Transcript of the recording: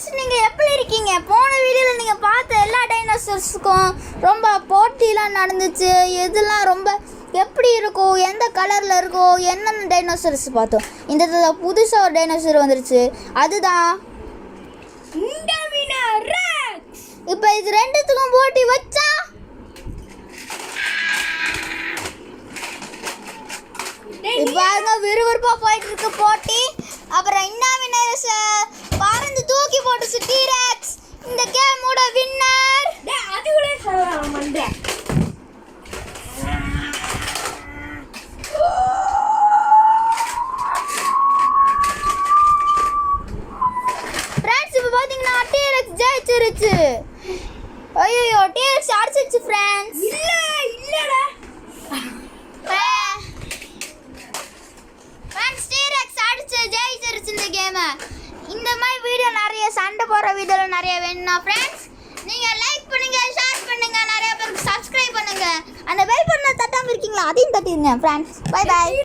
Friends, நீங்கள் எப்படி இருக்கீங்க? போன வீடியோவில் நீங்கள் பார்த்த எல்லா டைனோசர்ஸுக்கும் ரொம்ப போட்டிலாம் நடந்துச்சு. எதெல்லாம் ரொம்ப எப்படி இருக்கும், எந்த கலரில் இருக்கும், என்னென்ன டைனோசர்ஸ் பார்த்தோம். இந்த புதுசாக ஒரு டைனோசர் வந்துருச்சு, அதுதான் இப்போ இது ரெண்டுத்துக்கும் போட்டி வச்சா பாருங்க, விறுவிறுப்பாக போயிட்டு இருக்கு போட்டி. அப்புறம் இன்னாவினர் பறந்து தூக்கி போட்டு டீரெக்ஸ் இந்த கேமோட வின்னர். அதுக்குள்ளே சொல்லலாம் மண்டே. ஃப்ரெண்ட்ஸ், இப்போ பார்த்தீங்கன்னா டீரெக்ஸ் ஜெயிச்சிருச்சு. ஐயோ, டீரெக்ஸ் அடிச்சிருச்சு ஃப்ரெண்ட்ஸ். இல்லடா ஜெயிச்சிருச்சு இந்த கேமை. இந்த மாதிரி வீடியோ நிறைய சண்டை போடுற வீடியோவில் நிறைய வேணும்னா ஃப்ரெண்ட்ஸ் நீங்கள் லைக் பண்ணுங்க, ஷேர் பண்ணுங்க, நிறைய பேருக்கு சப்ஸ்கிரைப் பண்ணுங்க. அந்த பெல் பட்டனை தட்டாமல் இருக்கீங்களா, அதையும் தட்டிடுங்க ஃப்ரெண்ட்ஸ். Bye bye.